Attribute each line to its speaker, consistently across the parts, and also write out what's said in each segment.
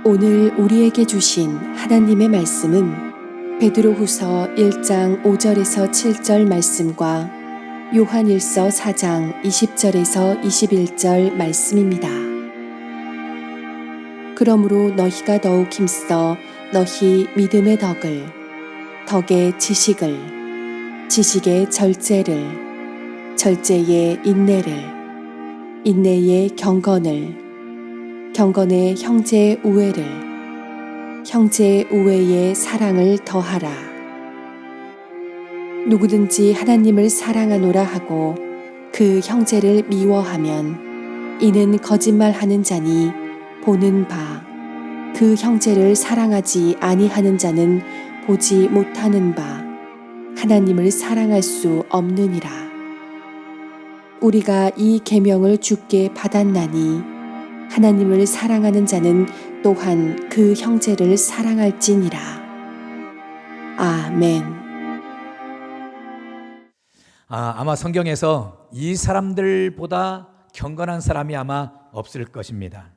Speaker 1: 오늘 우리에게 주신 하나님의 말씀은 베드로후서 1장 5절에서 7절 말씀과 요한일서 4장 20절에서 21절 말씀입니다. 그러므로 너희가 더욱 힘써 너희 믿음의 덕을, 덕의 지식을, 지식의 절제를, 절제의 인내를, 인내의 경건을, 경건의 형제의 우애를, 형제의 우애의 사랑을 더하라. 누구든지 하나님을 사랑하노라 하고 그 형제를 미워하면 이는 거짓말하는 자니 보는 바 그 형제를 사랑하지 아니하는 자는 보지 못하는 바 하나님을 사랑할 수 없느니라. 우리가 이 계명을 주께 받았나니 하나님을 사랑하는 자는 또한 그 형제를 사랑할지니라. 아멘.
Speaker 2: 아마 성경에서 이 사람들보다 경건한 사람이 아마 없을 것입니다.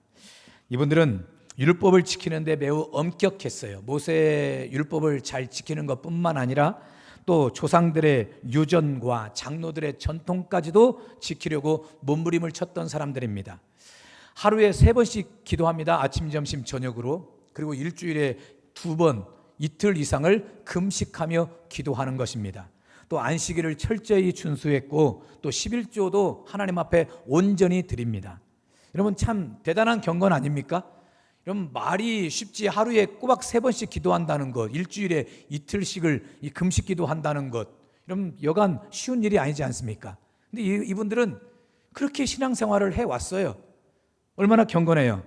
Speaker 2: 이분들은 율법을 지키는데 매우 엄격했어요. 모세의 율법을 잘 지키는 것뿐만 아니라 또 조상들의 유전과 장로들의 전통까지도 지키려고 몸부림을 쳤던 사람들입니다. 하루에 3번씩 기도합니다. 아침, 점심, 저녁으로. 그리고 일주일에 2번, 이틀 이상을 금식하며 기도하는 것입니다. 또 안식일을 철저히 준수했고 또 11조도 하나님 앞에 온전히 드립니다. 여러분 참 대단한 경건 아닙니까? 여러분 말이 쉽지. 하루에 꼬박 3번씩 기도한다는 것, 일주일에 이틀씩을 이 금식 기도한다는 것, 여러분 여간 쉬운 일이 아니지 않습니까? 근데 이분들은 그렇게 신앙생활을 해왔어요. 얼마나 경건해요.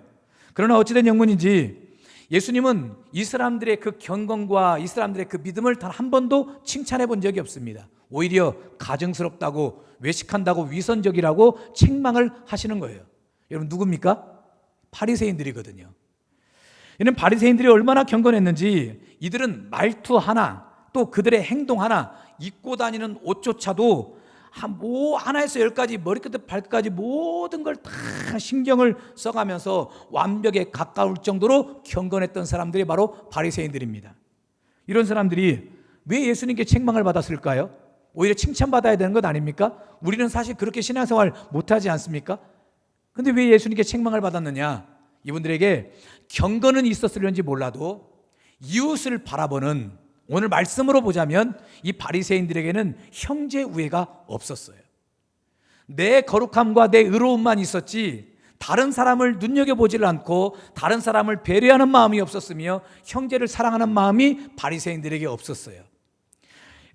Speaker 2: 그러나 어찌된 영문인지 예수님은 이 사람들의 그 경건과 이 사람들의 그 믿음을 단 한 번도 칭찬해 본 적이 없습니다. 오히려 가증스럽다고, 외식한다고, 위선적이라고 책망을 하시는 거예요. 여러분 누굽니까? 바리새인들이거든요. 이는 바리새인들이 얼마나 경건했는지 이들은 말투 하나, 또 그들의 행동 하나, 입고 다니는 옷조차도 뭐 하나에서 10까지 머리끝부터 발끝까지 모든 걸 다 신경을 써가면서 완벽에 가까울 정도로 경건했던 사람들이 바로 바리새인들입니다. 이런 사람들이 왜 예수님께 책망을 받았을까요? 오히려 칭찬받아야 되는 것 아닙니까? 우리는 사실 그렇게 신앙생활 못하지 않습니까? 근데 왜 예수님께 책망을 받았느냐? 이분들에게 경건은 있었을는지 몰라도 이웃을 바라보는, 오늘 말씀으로 보자면 이 바리새인들에게는 형제 우애가 없었어요. 내 거룩함과 내 의로움만 있었지 다른 사람을 눈여겨보질 않고 다른 사람을 배려하는 마음이 없었으며 형제를 사랑하는 마음이 바리새인들에게 없었어요.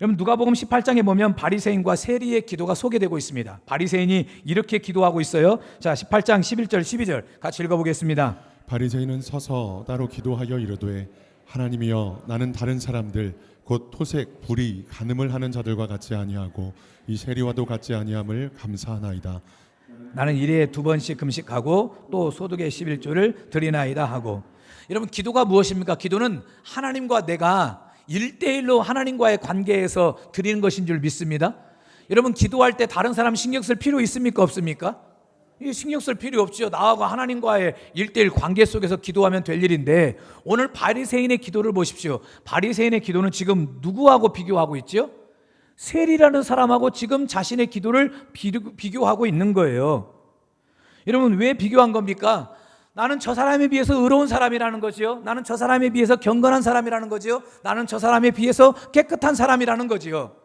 Speaker 2: 여러분 누가복음 18장에 보면 바리새인과 세리의 기도가 소개되고 있습니다. 바리새인이 이렇게 기도하고 있어요. 자, 18장 11절 12절 같이 읽어보겠습니다.
Speaker 3: 바리새인은 서서 따로 기도하여 이르되 하나님이여 나는 다른 사람들 곧 토색, 불의, 간음을 하는 자들과 같지 아니하고 이 세리와도 같지 아니함을 감사하나이다.
Speaker 2: 나는 일에 2번씩 금식하고 또 소득의 11조를 드리나이다 하고. 여러분 기도가 무엇입니까? 기도는 하나님과 내가 1대1로 하나님과의 관계에서 드리는 것인 줄 믿습니다. 여러분 기도할 때 다른 사람 신경 쓸 필요 있습니까? 없습니까? 신경 쓸 필요 없죠. 나하고 하나님과의 1대1 관계 속에서 기도하면 될 일인데 오늘 바리새인의 기도를 보십시오. 바리새인의 기도는 지금 누구하고 비교하고 있죠? 세리라는 사람하고 지금 자신의 기도를 비교하고 있는 거예요. 여러분 왜 비교한 겁니까? 나는 저 사람에 비해서 의로운 사람이라는 거지요. 나는 저 사람에 비해서 경건한 사람이라는 거지요. 나는 저 사람에 비해서 깨끗한 사람이라는 거지요.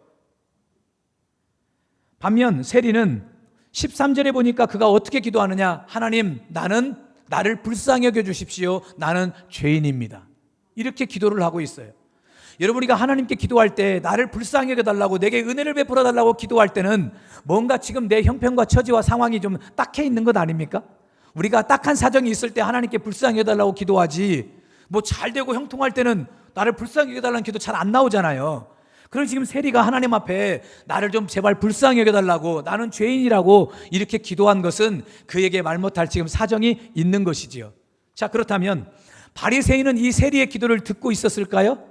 Speaker 2: 반면 세리는 13절에 보니까 그가 어떻게 기도하느냐? 하나님, 나를 불쌍히 여겨 주십시오. 나는 죄인입니다. 이렇게 기도를 하고 있어요. 여러분 우리가 하나님께 기도할 때 나를 불쌍히 여겨달라고, 내게 은혜를 베풀어 달라고 기도할 때는 뭔가 지금 내 형편과 처지와 상황이 좀 딱해 있는 것 아닙니까? 우리가 딱한 사정이 있을 때 하나님께 불쌍히 여겨달라고 기도하지, 뭐 잘 되고 형통할 때는 나를 불쌍히 여겨달라는 기도 잘 안 나오잖아요. 그럼 지금 세리가 하나님 앞에 나를 좀 제발 불쌍히 여겨달라고, 나는 죄인이라고 이렇게 기도한 것은 그에게 말 못할 지금 사정이 있는 것이지요. 자, 그렇다면 바리새인은 이 세리의 기도를 듣고 있었을까요?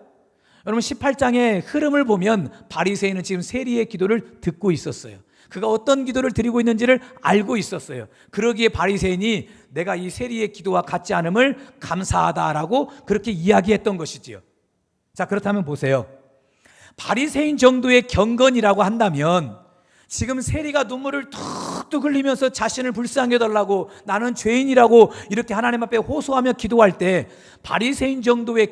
Speaker 2: 여러분 18장의 흐름을 보면 바리새인은 지금 세리의 기도를 듣고 있었어요. 그가 어떤 기도를 드리고 있는지를 알고 있었어요. 그러기에 바리새인이 내가 이 세리의 기도와 같지 않음을 감사하다라고 그렇게 이야기했던 것이지요. 자, 그렇다면 보세요. 바리새인 정도의 경건이라고 한다면 지금 세리가 눈물을 툭툭 흘리면서 자신을 불쌍히 해달라고, 나는 죄인이라고 이렇게 하나님 앞에 호소하며 기도할 때 바리새인 정도의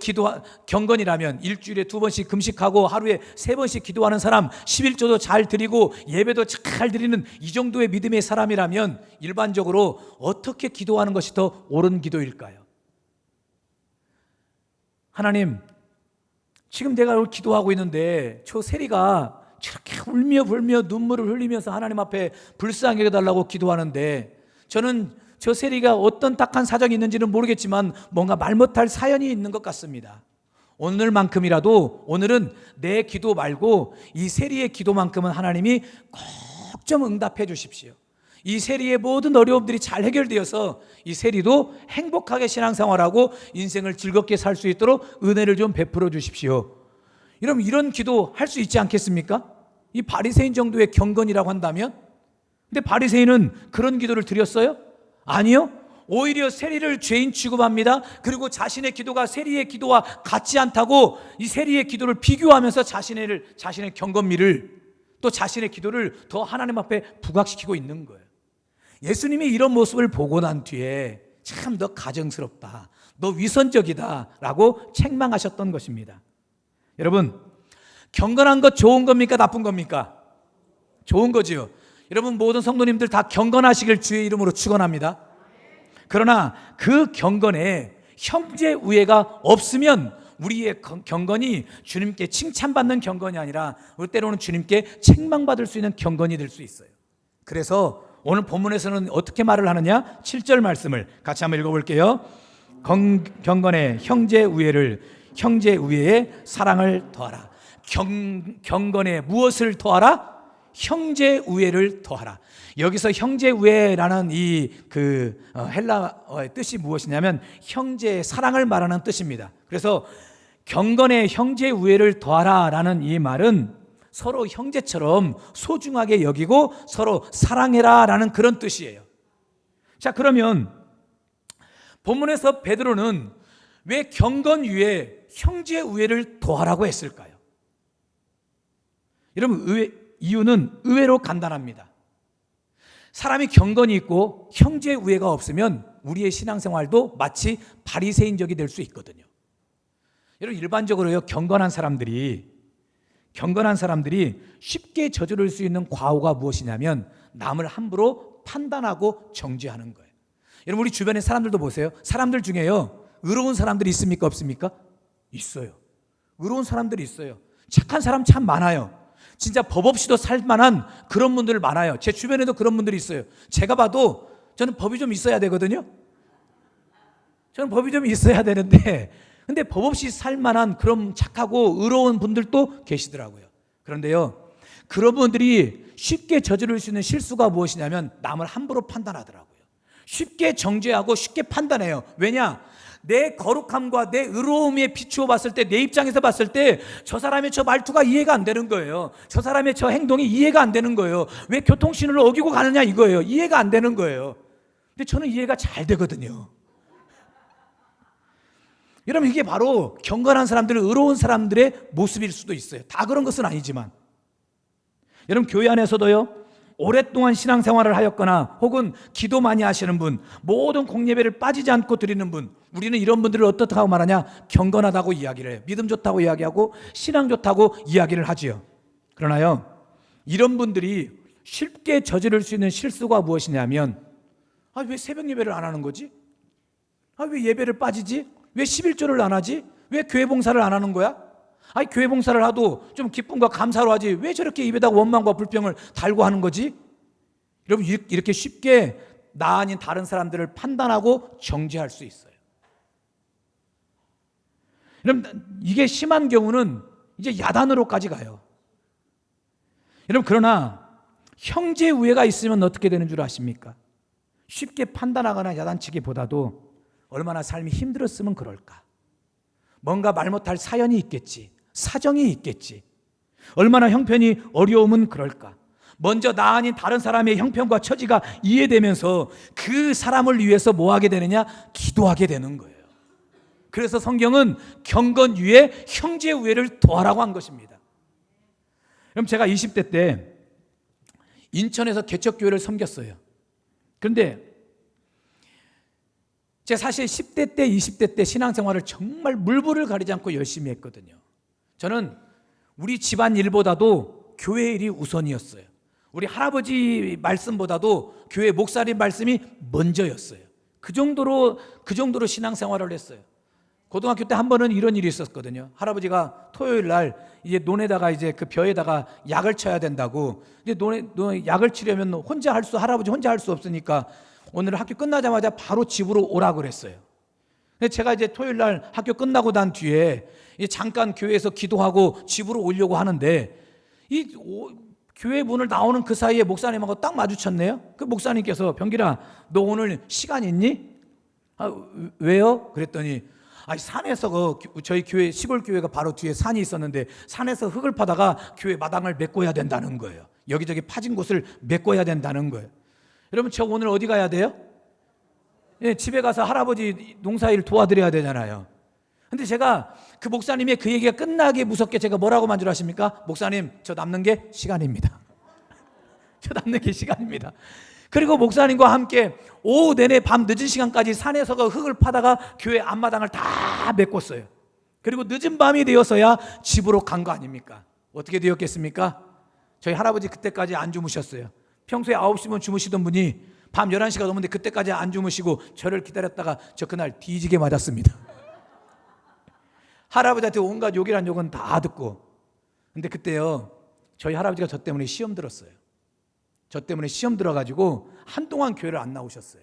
Speaker 2: 경건이라면 일주일에 2번씩 금식하고 하루에 3번씩 기도하는 사람, 11조도 잘 드리고 예배도 잘 드리는 이 정도의 믿음의 사람이라면 일반적으로 어떻게 기도하는 것이 더 옳은 기도일까요? 하나님, 지금 내가 기도하고 있는데 저 세리가 저렇게 울며 불며 눈물을 흘리면서 하나님 앞에 불쌍히 해달라고 기도하는데, 저는 저 세리가 어떤 딱한 사정이 있는지는 모르겠지만 뭔가 말 못할 사연이 있는 것 같습니다. 오늘만큼이라도, 오늘은 내 기도 말고 이 세리의 기도만큼은 하나님이 꼭 좀 응답해 주십시오. 이 세리의 모든 어려움들이 잘 해결되어서 이 세리도 행복하게 신앙생활하고 인생을 즐겁게 살 수 있도록 은혜를 좀 베풀어 주십시오. 여러분, 이런 기도 할 수 있지 않겠습니까? 이 바리새인 정도의 경건이라고 한다면. 근데 바리새인은 그런 기도를 드렸어요? 아니요. 오히려 세리를 죄인 취급합니다. 그리고 자신의 기도가 세리의 기도와 같지 않다고 이 세리의 기도를 비교하면서 자신의 경건미를, 또 자신의 기도를 더 하나님 앞에 부각시키고 있는 거예요. 예수님이 이런 모습을 보고 난 뒤에 참 너 가증스럽다, 너 위선적이다 라고 책망하셨던 것입니다. 여러분, 경건한 것 좋은 겁니까? 나쁜 겁니까? 좋은 거지요. 여러분, 모든 성도님들 다 경건하시길 주의 이름으로 축원합니다. 그러나 그 경건에 형제 우애가 없으면 우리의 경건이 주님께 칭찬받는 경건이 아니라 때로는 주님께 책망받을 수 있는 경건이 될 수 있어요. 그래서 오늘 본문에서는 어떻게 말을 하느냐? 7절 말씀을 같이 한번 읽어볼게요. 경건에 형제 우애에 사랑을 더하라. 경건에 무엇을 더하라? 형제 우애를 더하라. 여기서 형제 우애라는 이 헬라어의 뜻이 무엇이냐면 형제의 사랑을 말하는 뜻입니다. 그래서 경건에 형제 우애를 더하라라는 이 말은 서로 형제처럼 소중하게 여기고 서로 사랑해라라는 그런 뜻이에요. 자, 그러면 본문에서 베드로는 왜 경건 위에 형제 우애를 더하라고 했을까요? 여러분, 이유는 의외로 간단합니다. 사람이 경건이 있고 형제 우애가 없으면 우리의 신앙생활도 마치 바리새인적이 될 수 있거든요. 여러분, 일반적으로요, 경건한 사람들이 쉽게 저지를 수 있는 과오가 무엇이냐면 남을 함부로 판단하고 정죄하는 거예요. 여러분, 우리 주변의 사람들도 보세요. 사람들 중에요, 의로운 사람들이 있습니까? 없습니까? 있어요. 의로운 사람들이 있어요. 착한 사람 참 많아요. 진짜 법 없이도 살 만한 그런 분들 많아요. 제 주변에도 그런 분들이 있어요. 제가 봐도 저는 법이 좀 있어야 되거든요. 저는 법이 좀 있어야 되는데, 근데 법 없이 살 만한 그런 착하고 의로운 분들도 계시더라고요. 그런데요, 그런 분들이 쉽게 저지를 수 있는 실수가 무엇이냐면 남을 함부로 판단하더라고요. 쉽게 정죄하고 쉽게 판단해요. 왜냐? 내 거룩함과 내 의로움에 비추어 봤을 때, 내 입장에서 봤을 때 저 사람의 저 말투가 이해가 안 되는 거예요. 저 사람의 저 행동이 이해가 안 되는 거예요. 왜 교통신호를 어기고 가느냐 이거예요. 이해가 안 되는 거예요. 근데 저는 이해가 잘 되거든요. 여러분, 이게 바로 경건한 사람들, 의로운 사람들의 모습일 수도 있어요. 다 그런 것은 아니지만. 여러분, 교회 안에서도요, 오랫동안 신앙생활을 하였거나 혹은 기도 많이 하시는 분, 모든 공예배를 빠지지 않고 드리는 분, 우리는 이런 분들을 어떻다고 말하냐? 경건하다고 이야기를 해요. 믿음 좋다고 이야기하고 신앙 좋다고 이야기를 하지요. 그러나요, 이런 분들이 쉽게 저지를 수 있는 실수가 무엇이냐면, 왜 새벽 예배를 안 하는 거지? 왜 예배를 빠지지? 왜 11조를 안 하지? 왜 교회 봉사를 안 하는 거야? 교회 봉사를 하도 좀 기쁨과 감사로 하지 왜 저렇게 입에다가 원망과 불평을 달고 하는 거지? 여러분, 이렇게 쉽게 나 아닌 다른 사람들을 판단하고 정죄할 수 있어요. 여러분, 이게 심한 경우는 이제 야단으로까지 가요. 여러분, 그러나 형제 우애가 있으면 어떻게 되는 줄 아십니까? 쉽게 판단하거나 야단치기보다도 얼마나 삶이 힘들었으면 그럴까? 뭔가 말 못할 사연이 있겠지, 사정이 있겠지, 얼마나 형편이 어려우면 그럴까, 먼저 나 아닌 다른 사람의 형편과 처지가 이해되면서 그 사람을 위해서 뭐 하게 되느냐? 기도하게 되는 거예요. 그래서 성경은 경건 위에 형제 우애를 더하라고 한 것입니다. 그럼 제가 20대 때 인천에서 개척교회를 섬겼어요. 그런데 제가 사실 10대 때 20대 때 신앙생활을 정말 물불을 가리지 않고 열심히 했거든요. 저는 우리 집안 일보다도 교회 일이 우선이었어요. 우리 할아버지 말씀보다도 교회 목사님 말씀이 먼저였어요. 그 정도로 신앙생활을 했어요. 고등학교 때 한 번은 이런 일이 있었거든요. 할아버지가 토요일 날 이제 논에다가 이제 그 벼에다가 약을 쳐야 된다고. 근데 약을 치려면 할아버지 혼자 할 수 없으니까 오늘 학교 끝나자마자 바로 집으로 오라 그랬어요. 근데 제가 이제 토요일 날 학교 끝나고 난 뒤에 잠깐 교회에서 기도하고 집으로 오려고 하는데 교회 문을 나오는 그 사이에 목사님하고 딱 마주쳤네요. 그 목사님께서 병길아, 너 오늘 시간 있니? 왜요? 그랬더니 산에서 저희 교회 시골 교회가 바로 뒤에 산이 있었는데 산에서 흙을 파다가 교회 마당을 메꿔야 된다는 거예요. 여기저기 파진 곳을 메꿔야 된다는 거예요. 여러분, 저 오늘 어디 가야 돼요? 집에 가서 할아버지 농사일 도와드려야 되잖아요. 근데 제가 그 목사님의 그 얘기가 끝나기 무섭게 제가 뭐라고 만 줄 아십니까? 목사님, 저 남는 게 시간입니다. 저 남는 게 시간입니다. 그리고 목사님과 함께 오후 내내 밤 늦은 시간까지 산에서 그 흙을 파다가 교회 앞마당을 다 메꿨어요. 그리고 늦은 밤이 되어서야 집으로 간 거 아닙니까? 어떻게 되었겠습니까? 저희 할아버지 그때까지 안 주무셨어요. 평소에 9시면 주무시던 분이 밤 11시가 넘었는데 그때까지 안 주무시고 저를 기다렸다가 저 그날 뒤지게 맞았습니다. 할아버지한테 온갖 욕이란 욕은 다 듣고. 근데 그때요, 저희 할아버지가 저 때문에 시험 들었어요. 저 때문에 시험 들어가지고 한동안 교회를 안 나오셨어요.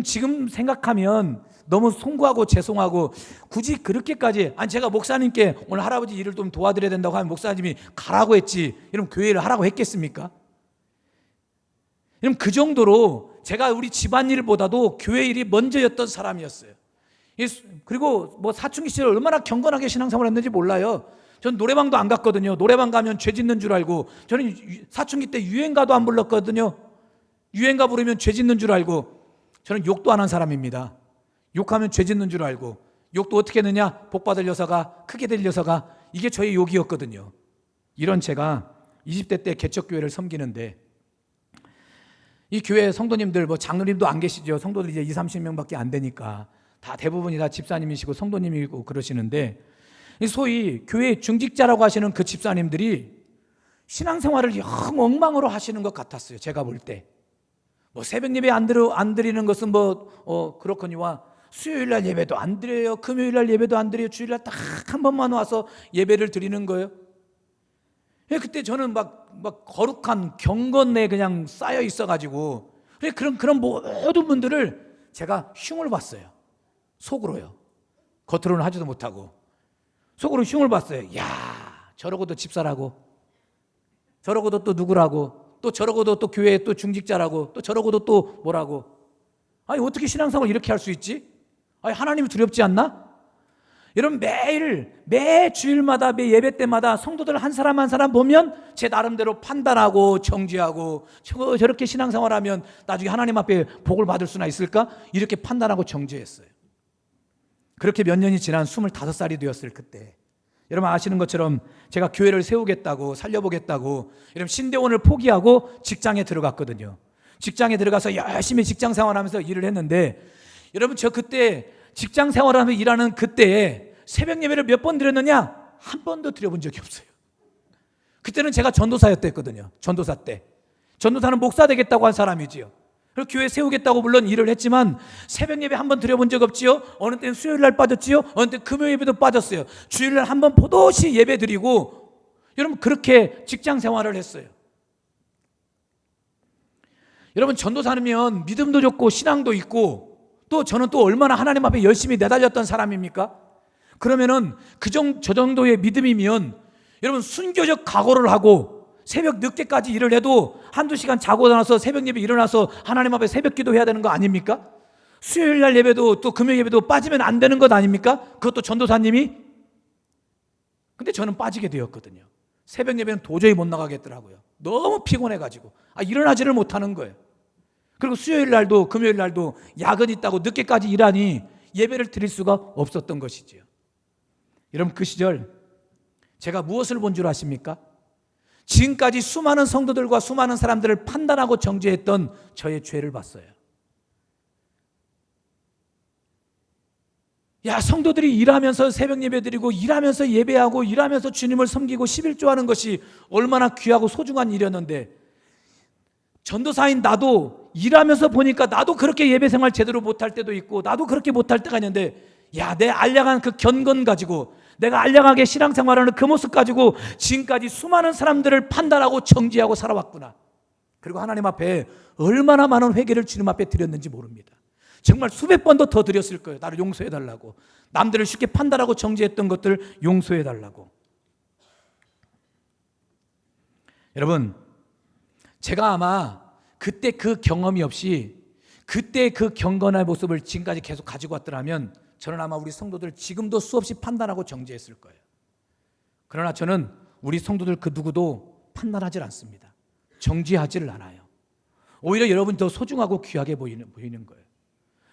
Speaker 2: 지금 생각하면 너무 송구하고 죄송하고 굳이 그렇게까지, 제가 목사님께 오늘 할아버지 일을 좀 도와드려야 된다고 하면 목사님이 가라고 했지, 이러면 교회를 하라고 했겠습니까? 그 정도로 제가 우리 집안일보다도 교회 일이 먼저였던 사람이었어요. 그리고 사춘기 시절 얼마나 경건하게 신앙생활을 했는지 몰라요. 전 노래방도 안 갔거든요. 노래방 가면 죄 짓는 줄 알고. 저는 사춘기 때 유행가도 안 불렀거든요. 유행가 부르면 죄 짓는 줄 알고. 저는 욕도 안 한 사람입니다. 욕하면 죄 짓는 줄 알고. 욕도 어떻게 했느냐? 복 받을 녀석아, 크게 될 녀석아. 이게 저의 욕이었거든요. 이런 제가 20대 때 개척교회를 섬기는데, 이 교회 성도님들, 장로님도 안 계시죠. 성도들 이제 20-30명밖에 안 되니까 다 대부분이 다 집사님이시고 성도님이고 그러시는데, 소위 교회 중직자라고 하시는 그 집사님들이 신앙생활을 영 엉망으로 하시는 것 같았어요. 제가 볼 때. 새벽 예배 안 드리는 것은 그렇거니와 수요일날 예배도 안 드려요. 금요일날 예배도 안 드려요. 주일날 딱 한 번만 와서 예배를 드리는 거예요. 그때 저는 막 거룩한 경건에 그냥 쌓여 있어가지고 그런 모든 분들을 제가 흉을 봤어요. 속으로요. 겉으로는 하지도 못하고 속으로 흉을 봤어요. 야, 저러고도 집사라고, 저러고도 또 누구라고, 또 저러고도 또 교회에 또 중직자라고, 또 저러고도 또 뭐라고. 어떻게 신앙생활을 이렇게 할 수 있지? 하나님이 두렵지 않나? 여러분, 매 주일마다 매 예배 때마다 성도들 한 사람 한 사람 보면 제 나름대로 판단하고 정죄하고, 저렇게 신앙생활하면 나중에 하나님 앞에 복을 받을 수나 있을까? 이렇게 판단하고 정죄했어요. 그렇게 몇 년이 지난 25살이 되었을 그때, 여러분 아시는 것처럼 제가 교회를 세우겠다고, 살려보겠다고 여러분 신대원을 포기하고 직장에 들어갔거든요. 직장에 들어가서 열심히 직장 생활하면서 일을 했는데, 여러분 저 그때 직장 생활하면서 일하는 그때에 새벽 예배를 몇 번 드렸느냐? 한 번도 드려본 적이 없어요. 그때는 제가 전도사였댔거든요. 전도사 때. 전도사는 목사 되겠다고 한 사람이지요. 그리고 교회 세우겠다고 물론 일을 했지만 새벽 예배 한 번 드려본 적 없지요. 어느 때는 수요일 날 빠졌지요. 어느 때 금요 예배도 빠졌어요. 주일날 한 번 포도시 예배 드리고, 여러분 그렇게 직장 생활을 했어요. 여러분 전도사면 믿음도 좋고 신앙도 있고, 또 저는 또 얼마나 하나님 앞에 열심히 내달렸던 사람입니까? 그러면은 저 정도의 믿음이면 여러분 순교적 각오를 하고 새벽 늦게까지 일을 해도 한두 시간 자고 나서 새벽 예배 일어나서 하나님 앞에 새벽 기도해야 되는 거 아닙니까? 수요일 날 예배도 또 금요 예배도 빠지면 안 되는 것 아닙니까? 그것도 전도사님이. 근데 저는 빠지게 되었거든요. 새벽 예배는 도저히 못 나가겠더라고요. 너무 피곤해가지고 일어나지를 못하는 거예요. 그리고 수요일 날도 금요일 날도 야근 있다고 늦게까지 일하니 예배를 드릴 수가 없었던 것이지요. 여러분, 그 시절 제가 무엇을 본 줄 아십니까? 지금까지 수많은 성도들과 수많은 사람들을 판단하고 정죄했던 저의 죄를 봤어요. 성도들이 일하면서 새벽 예배 드리고 일하면서 예배하고 일하면서 주님을 섬기고 11조하는 것이 얼마나 귀하고 소중한 일이었는데, 전도사인 나도 일하면서 보니까 나도 그렇게 예배 생활 제대로 못할 때도 있고 나도 그렇게 못할 때가 있는데, 내 알량한 그 견건 가지고, 내가 알량하게 신앙생활하는 그 모습 가지고 지금까지 수많은 사람들을 판단하고 정죄하고 살아왔구나. 그리고 하나님 앞에 얼마나 많은 회개를 주님 앞에 드렸는지 모릅니다. 정말 수백 번도 더 드렸을 거예요. 나를 용서해달라고, 남들을 쉽게 판단하고 정죄했던 것들 용서해달라고. 여러분, 제가 아마 그때 그 경험이 없이 그때 그 경건의 모습을 지금까지 계속 가지고 왔더라면 저는 아마 우리 성도들 지금도 수없이 판단하고 정죄했을 거예요. 그러나 저는 우리 성도들 그 누구도 판단하지 않습니다. 정죄하지를 않아요. 오히려 여러분이 더 소중하고 귀하게 보이는 거예요.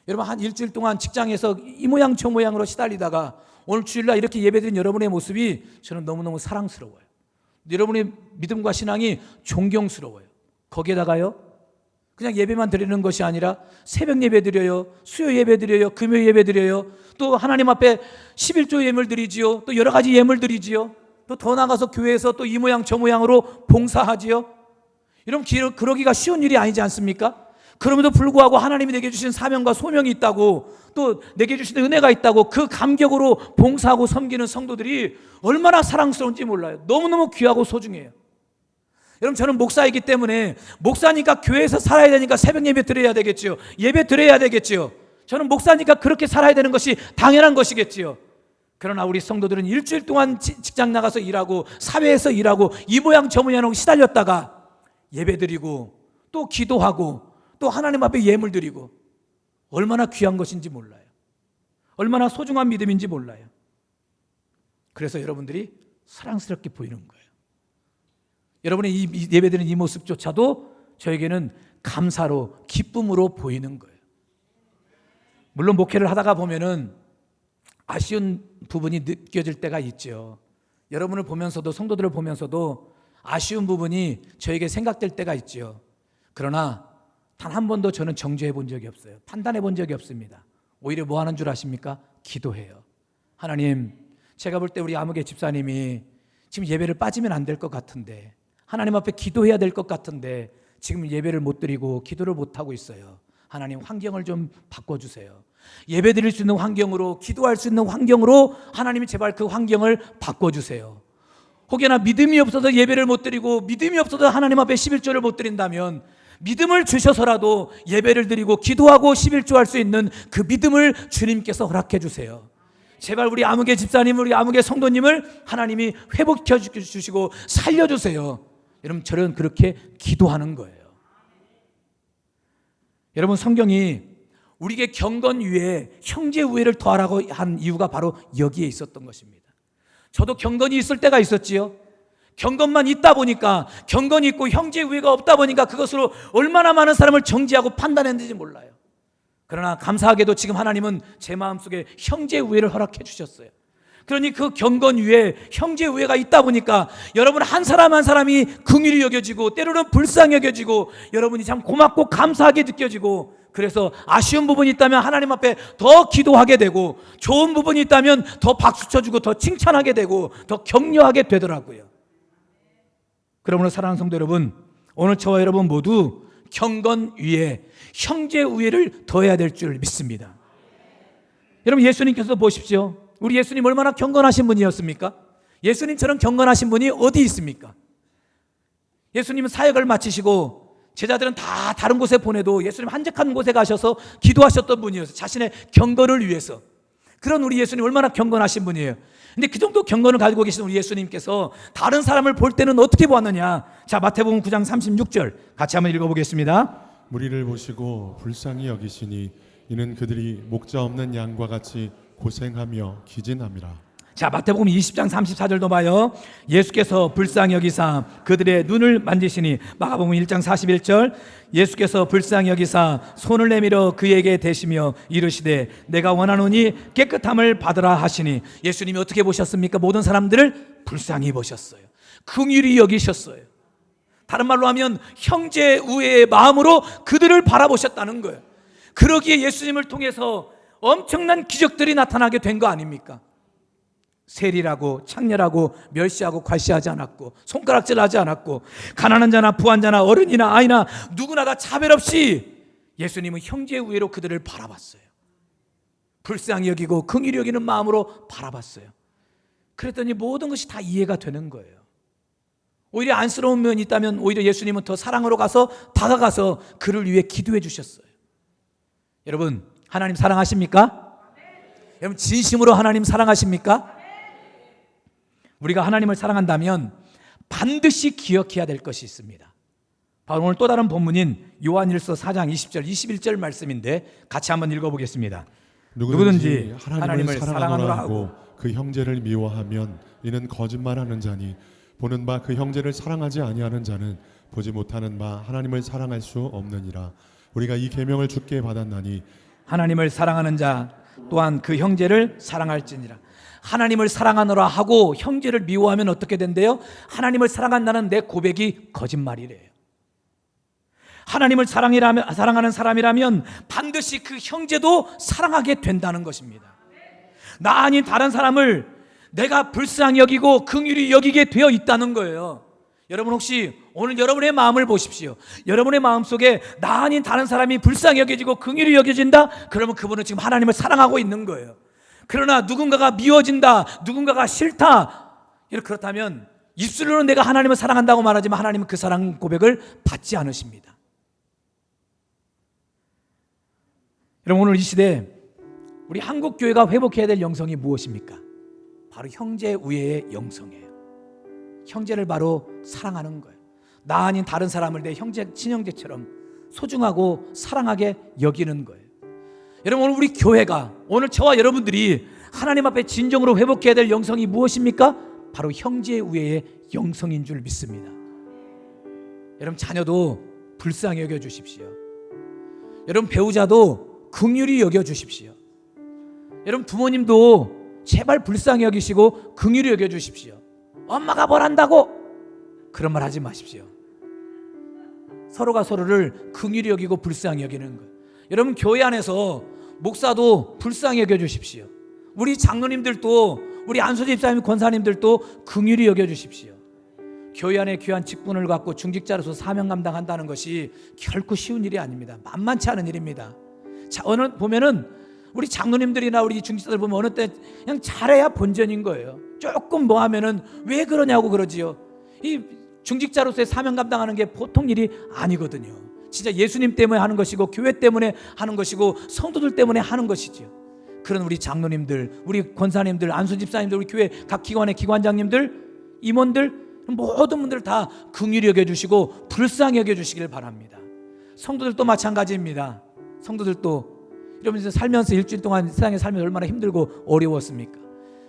Speaker 2: 여러분, 한 일주일 동안 직장에서 이 모양 저 모양으로 시달리다가 오늘 주일날 이렇게 예배드린 여러분의 모습이 저는 너무너무 사랑스러워요. 여러분의 믿음과 신앙이 존경스러워요. 거기에다가요, 그냥 예배만 드리는 것이 아니라 새벽 예배 드려요, 수요 예배 드려요, 금요 예배 드려요, 또 하나님 앞에 11조 예물 드리지요, 또 여러 가지 예물 드리지요, 또 더 나가서 교회에서 또 이 모양 저 모양으로 봉사하지요. 여러분, 그러기가 쉬운 일이 아니지 않습니까? 그럼에도 불구하고 하나님이 내게 주신 사명과 소명이 있다고, 또 내게 주신 은혜가 있다고 그 감격으로 봉사하고 섬기는 성도들이 얼마나 사랑스러운지 몰라요. 너무너무 귀하고 소중해요. 여러분, 저는 목사이기 때문에, 목사니까 교회에서 살아야 되니까 새벽 예배 드려야 되겠지요. 예배 드려야 되겠지요. 저는 목사니까 그렇게 살아야 되는 것이 당연한 것이겠지요. 그러나 우리 성도들은 일주일 동안 직장 나가서 일하고 사회에서 일하고 이 모양 저 모양으로 시달렸다가 예배 드리고 또 기도하고 또 하나님 앞에 예물 드리고, 얼마나 귀한 것인지 몰라요. 얼마나 소중한 믿음인지 몰라요. 그래서 여러분들이 사랑스럽게 보이는 거예요. 여러분의 이 예배드리는 이 모습조차도 저에게는 감사로, 기쁨으로 보이는 거예요. 물론 목회를 하다가 보면은 아쉬운 부분이 느껴질 때가 있죠. 여러분을 보면서도, 성도들을 보면서도 아쉬운 부분이 저에게 생각될 때가 있죠. 그러나 단 한 번도 저는 정죄해 본 적이 없어요. 판단해 본 적이 없습니다. 오히려 뭐 하는 줄 아십니까? 기도해요. 하나님, 제가 볼 때 우리 아무개 집사님이 지금 예배를 빠지면 안 될 것 같은데, 하나님 앞에 기도해야 될 것 같은데 지금 예배를 못 드리고 기도를 못 하고 있어요. 하나님, 환경을 좀 바꿔주세요. 예배 드릴 수 있는 환경으로, 기도할 수 있는 환경으로 하나님이 제발 그 환경을 바꿔주세요. 혹여나 믿음이 없어서 예배를 못 드리고 믿음이 없어서 하나님 앞에 11조를 못 드린다면 믿음을 주셔서라도 예배를 드리고 기도하고 11조 할 수 있는 그 믿음을 주님께서 허락해 주세요. 제발 우리 아무개 집사님, 우리 아무개 성도님을 하나님이 회복해 주시고 살려주세요. 여러분, 저는 그렇게 기도하는 거예요. 여러분, 성경이 우리에게 경건 위에 형제 우애를 더하라고 한 이유가 바로 여기에 있었던 것입니다. 저도 경건이 있을 때가 있었지요. 경건만 있다 보니까, 경건이 있고 형제 우애가 없다 보니까 그것으로 얼마나 많은 사람을 정죄하고 판단했는지 몰라요. 그러나 감사하게도 지금 하나님은 제 마음속에 형제 우애를 허락해 주셨어요. 그러니 그 경건 위에 형제 우애가 있다 보니까 여러분 한 사람 한 사람이 긍휼히 여겨지고 때로는 불쌍히 여겨지고 여러분이 참 고맙고 감사하게 느껴지고, 그래서 아쉬운 부분이 있다면 하나님 앞에 더 기도하게 되고, 좋은 부분이 있다면 더 박수 쳐주고 더 칭찬하게 되고 더 격려하게 되더라고요. 그러므로 사랑하는 성도 여러분, 오늘 저와 여러분 모두 경건 위에 형제 우애를 더해야 될 줄 믿습니다. 여러분, 예수님께서 보십시오. 우리 예수님 얼마나 경건하신 분이었습니까? 예수님처럼 경건하신 분이 어디 있습니까? 예수님은 사역을 마치시고 제자들은 다 다른 곳에 보내도 예수님 한적한 곳에 가셔서 기도하셨던 분이었어요. 자신의 경건을 위해서. 그런 우리 예수님 얼마나 경건하신 분이에요. 근데 그 정도 경건을 가지고 계신 우리 예수님께서 다른 사람을 볼 때는 어떻게 보았느냐? 자, 마태복음 9장 36절 같이 한번 읽어보겠습니다.
Speaker 3: 무리를 보시고 불쌍히 여기시니 이는 그들이 목자 없는 양과 같이 고생하며 기진함이라.
Speaker 2: 자, 마태복음 20장 34절도 봐요. 예수께서 불쌍히 여기사 그들의 눈을 만지시니, 마가복음 1장 41절, 예수께서 불쌍히 여기사 손을 내밀어 그에게 대시며 이르시되 내가 원하노니 깨끗함을 받으라 하시니, 예수님이 어떻게 보셨습니까? 모든 사람들을 불쌍히 보셨어요. 긍휼히 여기셨어요. 다른 말로 하면 형제 우애의 마음으로 그들을 바라보셨다는 거예요. 그러기에 예수님을 통해서 엄청난 기적들이 나타나게 된 거 아닙니까? 세리라고 창렬하고 멸시하고 괄시하지 않았고, 손가락질하지 않았고, 가난한 자나 부한 자나 어른이나 아이나 누구나 다 차별 없이 예수님은 형제 우애로 그들을 바라봤어요. 불쌍히 여기고 긍휼히 여기는 마음으로 바라봤어요. 그랬더니 모든 것이 다 이해가 되는 거예요. 오히려 안쓰러운 면이 있다면 오히려 예수님은 더 사랑으로 가서 다가가서 그를 위해 기도해 주셨어요. 여러분, 하나님 사랑하십니까? 여러분, 진심으로 하나님 사랑하십니까? 우리가 하나님을 사랑한다면 반드시 기억해야 될 것이 있습니다. 바로 오늘 또 다른 본문인 요한일서 4장 20절 21절 말씀인데 같이 한번 읽어보겠습니다. 누구든지 하나님을 사랑하노라 하고
Speaker 3: 그 형제를 미워하면 이는 거짓말하는 자니, 보는 바 그 형제를 사랑하지 아니하는 자는 보지 못하는 바 하나님을 사랑할 수 없느니라. 우리가 이 계명을 주께 받았나니
Speaker 2: 하나님을 사랑하는 자 또한 그 형제를 사랑할지니라. 하나님을 사랑하노라 하고 형제를 미워하면 어떻게 된대요? 하나님을 사랑한다는 내 고백이 거짓말이래요. 하나님을 사랑하는 사람이라면 반드시 그 형제도 사랑하게 된다는 것입니다. 나 아닌 다른 사람을 내가 불쌍히 여기고 긍휼히 여기게 되어 있다는 거예요. 여러분, 혹시 오늘 여러분의 마음을 보십시오. 여러분의 마음속에 나 아닌 다른 사람이 불쌍히 여겨지고 긍휼히 여겨진다? 그러면 그분은 지금 하나님을 사랑하고 있는 거예요. 그러나 누군가가 미워진다, 누군가가 싫다, 그렇다면 입술로는 내가 하나님을 사랑한다고 말하지만 하나님은 그 사랑 고백을 받지 않으십니다. 여러분, 오늘 이 시대에 우리 한국교회가 회복해야 될 영성이 무엇입니까? 바로 형제 우애의 영성이에요. 형제를 바로 사랑하는 거예요. 나 아닌 다른 사람을 내 형제, 친형제처럼 소중하고 사랑하게 여기는 거예요. 여러분, 오늘 우리 교회가, 오늘 저와 여러분들이 하나님 앞에 진정으로 회복해야 될 영성이 무엇입니까? 바로 형제 우애의 영성인 줄 믿습니다. 여러분, 자녀도 불쌍히 여겨주십시오. 여러분, 배우자도 긍휼히 여겨주십시오. 여러분, 부모님도 제발 불쌍히 여기시고 긍휼히 여겨주십시오. 엄마가 뭘 한다고 그런 말 하지 마십시오. 서로가 서로를 긍휼히 여기고 불쌍히 여기는 거예요. 여러분, 교회 안에서 목사도 불쌍히 여겨주십시오. 우리 장로님들도, 우리 안수 집사님, 권사님들도 긍휼히 여겨주십시오. 교회 안에 귀한 직분을 갖고 중직자로서 사명 감당한다는 것이 결코 쉬운 일이 아닙니다. 만만치 않은 일입니다. 자, 어느 보면은 우리 장로님들이나 우리 중직자들 보면 어느 때 그냥 잘해야 본전인 거예요. 조금 뭐 하면은 왜 그러냐고 그러지요. 이 중직자로서의 사명 감당하는 게 보통 일이 아니거든요. 진짜 예수님 때문에 하는 것이고 교회 때문에 하는 것이고 성도들 때문에 하는 것이지요. 그런 우리 장로님들, 우리 권사님들, 안수집사님들, 우리 교회 각 기관의 기관장님들, 임원들, 모든 분들 다 긍휼히 여겨주시고 불쌍히 여겨주시길 바랍니다. 성도들도 마찬가지입니다. 성도들도 여러분, 살면서 일주일 동안 세상에 살면 얼마나 힘들고 어려웠습니까?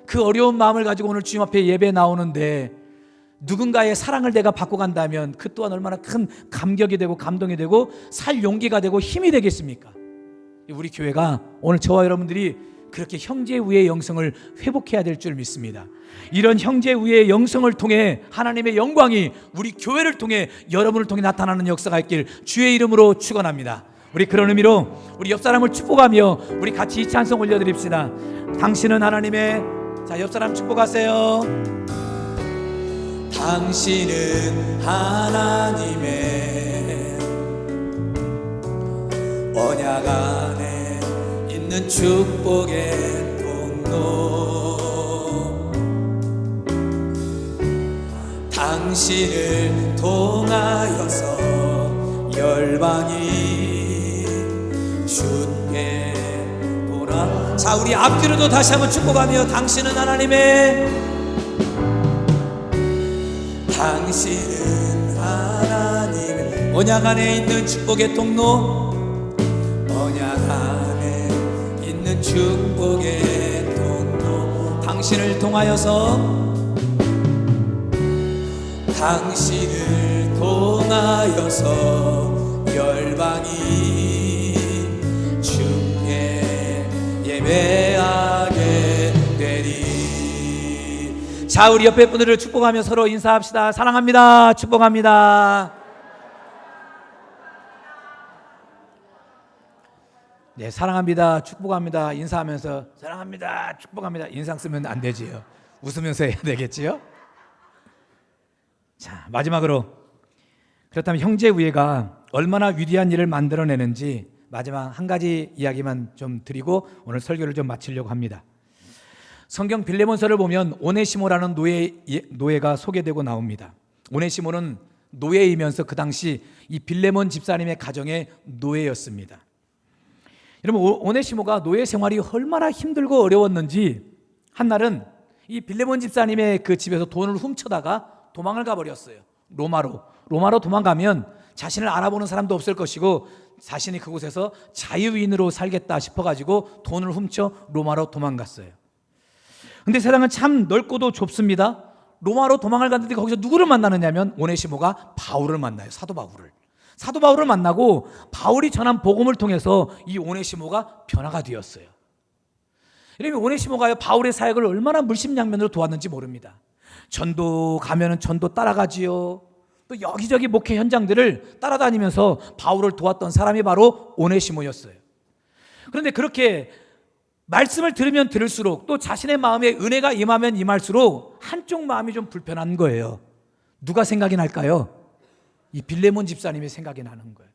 Speaker 2: 그 어려운 마음을 가지고 오늘 주님 앞에 예배 나오는데 누군가의 사랑을 내가 받고 간다면 그 또한 얼마나 큰 감격이 되고 감동이 되고 살 용기가 되고 힘이 되겠습니까? 우리 교회가 오늘 저와 여러분들이 그렇게 형제 우애의 영성을 회복해야 될 줄 믿습니다. 이런 형제 우애의 영성을 통해 하나님의 영광이 우리 교회를 통해, 여러분을 통해 나타나는 역사가 있길 주의 이름으로 축원합니다. 우리 그런 의미로 우리 옆 사람을 축복하며 우리 같이 이 찬송 올려드립시다. 당신은 하나님의, 자, 옆 사람 축복하세요. 당신은 하나님의 언약 안에 있는 축복의 통로, 당신을 통하여서 열방이 주께 돌아. 자, 우리 앞뒤로도 다시 한번 축복하며 당신은 하나님의, 당신은 하나님의 언약 안에 있는 축복의 통로, 언약 안에 있는 축복의 통로, 당신을 통하여서 당신을 통하여서 열방이 주께 예배하게 되리. 자, 우리 옆에 분들을 축복하며 서로 인사합시다. 사랑합니다. 축복합니다. 네, 사랑합니다. 축복합니다. 인사하면서 사랑합니다. 축복합니다. 인상 쓰면 안 되지요. 웃으면서 해야 되겠지요. 자, 마지막으로 그렇다면 형제 우애가 얼마나 위대한 일을 만들어내는지 마지막 한 가지 이야기만 좀 드리고 오늘 설교를 좀 마치려고 합니다. 성경 빌레몬서를 보면 오네시모라는 노예가 소개되고 나옵니다. 오네시모는 노예이면서 그 당시 이 빌레몬 집사님의 가정의 노예였습니다. 여러분, 오네시모가 노예 생활이 얼마나 힘들고 어려웠는지 한날은 이 빌레몬 집사님의 그 집에서 돈을 훔쳐다가 도망을 가버렸어요. 로마로 도망가면 자신을 알아보는 사람도 없을 것이고 자신이 그곳에서 자유인으로 살겠다 싶어가지고 돈을 훔쳐 로마로 도망갔어요. 근데 세상은 참 넓고도 좁습니다. 로마로 도망을 갔는데 거기서 누구를 만나느냐면 오네시모가 바울을 만나요. 사도 바울을 만나고 바울이 전한 복음을 통해서 이 오네시모가 변화가 되었어요. 이러면 오네시모가 바울의 사역을 얼마나 물심양면으로 도왔는지 모릅니다. 전도 가면은 전도 따라가지요. 또 여기저기 목회 현장들을 따라다니면서 바울을 도왔던 사람이 바로 오네시모였어요. 그런데 그렇게 말씀을 들으면 들을수록 또 자신의 마음에 은혜가 임하면 임할수록 한쪽 마음이 좀 불편한 거예요. 누가 생각이 날까요? 이 빌레몬 집사님의 생각이 나는 거예요.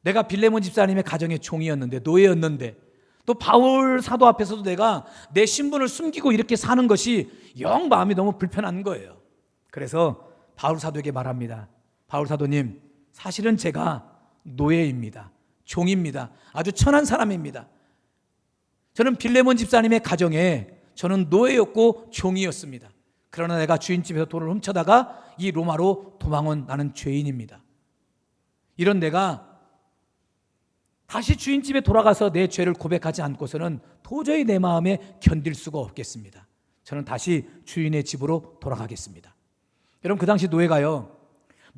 Speaker 2: 내가 빌레몬 집사님의 가정의 종이었는데, 노예였는데, 또 바울 사도 앞에서도 내가 내 신분을 숨기고 이렇게 사는 것이 영 마음이 너무 불편한 거예요. 그래서 바울 사도에게 말합니다. 바울 사도님, 사실은 제가 노예입니다. 종입니다. 아주 천한 사람입니다. 저는 빌레몬 집사님의 가정에 저는 노예였고 종이었습니다. 그러나 내가 주인집에서 돈을 훔쳐다가 이 로마로 도망온 나는 죄인입니다. 이런 내가 다시 주인집에 돌아가서 내 죄를 고백하지 않고서는 도저히 내 마음에 견딜 수가 없겠습니다. 저는 다시 주인의 집으로 돌아가겠습니다. 여러분, 그 당시 노예가요,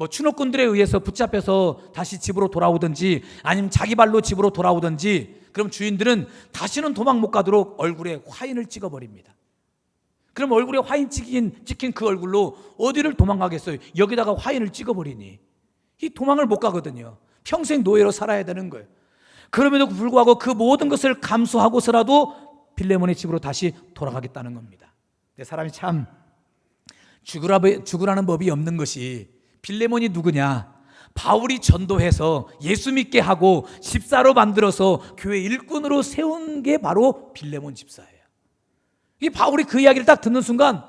Speaker 2: 추노꾼들에 의해서 붙잡혀서 다시 집으로 돌아오든지 아니면 자기 발로 집으로 돌아오든지, 그럼 주인들은 다시는 도망 못 가도록 얼굴에 화인을 찍어버립니다. 그럼 얼굴에 화인 찍힌 그 얼굴로 어디를 도망가겠어요? 여기다가 화인을 찍어버리니 이 도망을 못 가거든요. 평생 노예로 살아야 되는 거예요. 그럼에도 불구하고 그 모든 것을 감수하고서라도 빌레몬의 집으로 다시 돌아가겠다는 겁니다. 근데 사람이 참 죽으라는 법이 없는 것이, 빌레몬이 누구냐? 바울이 전도해서 예수 믿게 하고 집사로 만들어서 교회 일꾼으로 세운 게 바로 빌레몬 집사예요. 이 바울이 그 이야기를 딱 듣는 순간,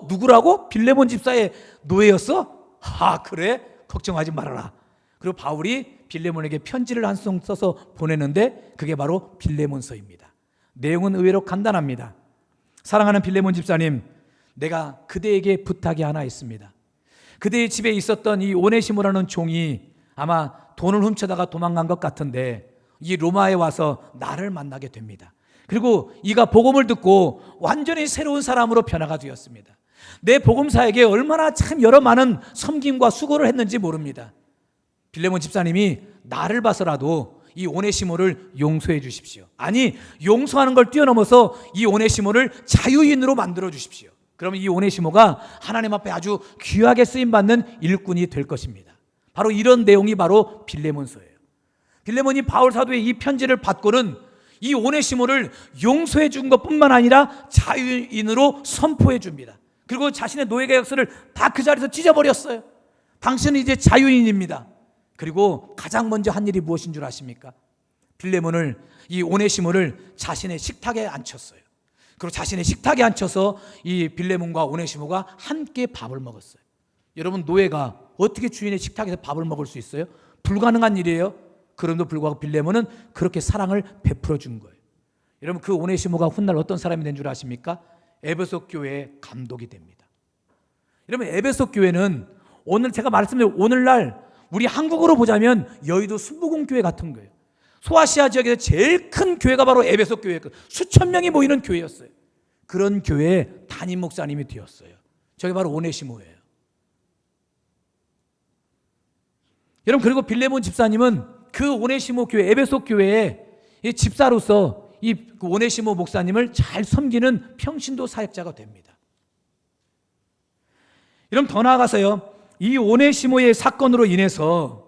Speaker 2: 누구라고? 빌레몬 집사의 노예였어? 그래? 걱정하지 말아라. 그리고 바울이 빌레몬에게 편지를 한 통 써서 보내는데 그게 바로 빌레몬서입니다. 내용은 의외로 간단합니다. 사랑하는 빌레몬 집사님, 내가 그대에게 부탁이 하나 있습니다. 그대의 집에 있었던 이 오네시모라는 종이 아마 돈을 훔쳐다가 도망간 것 같은데 이 로마에 와서 나를 만나게 됩니다. 그리고 이가 복음을 듣고 완전히 새로운 사람으로 변화가 되었습니다. 내 복음사에게 얼마나 참 여러 많은 섬김과 수고를 했는지 모릅니다. 빌레몬 집사님이 나를 봐서라도 이 오네시모를 용서해 주십시오. 아니, 용서하는 걸 뛰어넘어서 이 오네시모를 자유인으로 만들어 주십시오. 그러면 이 오네시모가 하나님 앞에 아주 귀하게 쓰임받는 일꾼이 될 것입니다. 바로 이런 내용이 바로 빌레몬서예요. 빌레몬이 바울 사도의 이 편지를 받고는 이 오네시모를 용서해 준 것뿐만 아니라 자유인으로 선포해 줍니다. 그리고 자신의 노예 계약서를 다 그 자리에서 찢어버렸어요. 당신은 이제 자유인입니다. 그리고 가장 먼저 한 일이 무엇인 줄 아십니까? 빌레몬을, 이 오네시모를 자신의 식탁에 앉혔어요. 그리고 자신의 식탁에 앉혀서 이 빌레몬과 오네시모가 함께 밥을 먹었어요. 여러분, 노예가 어떻게 주인의 식탁에서 밥을 먹을 수 있어요? 불가능한 일이에요. 그럼에도 불구하고 빌레몬은 그렇게 사랑을 베풀어 준 거예요. 여러분, 그 오네시모가 훗날 어떤 사람이 된 줄 아십니까? 에베소 교회의 감독이 됩니다. 여러분, 에베소 교회는 오늘 제가 말씀드린 오늘날 우리 한국으로 보자면 여의도 순복음교회 같은 거예요. 소아시아 지역에서 제일 큰 교회가 바로 에베소 교회였고 수천 명이 모이는 교회였어요. 그런 교회의 담임 목사님이 되었어요. 저게 바로 오네시모예요. 여러분, 그리고 빌레몬 집사님은 그 오네시모 교회, 에베소 교회의 집사로서 이 오네시모 목사님을 잘 섬기는 평신도 사역자가 됩니다. 여러분, 더 나아가서요, 이 오네시모의 사건으로 인해서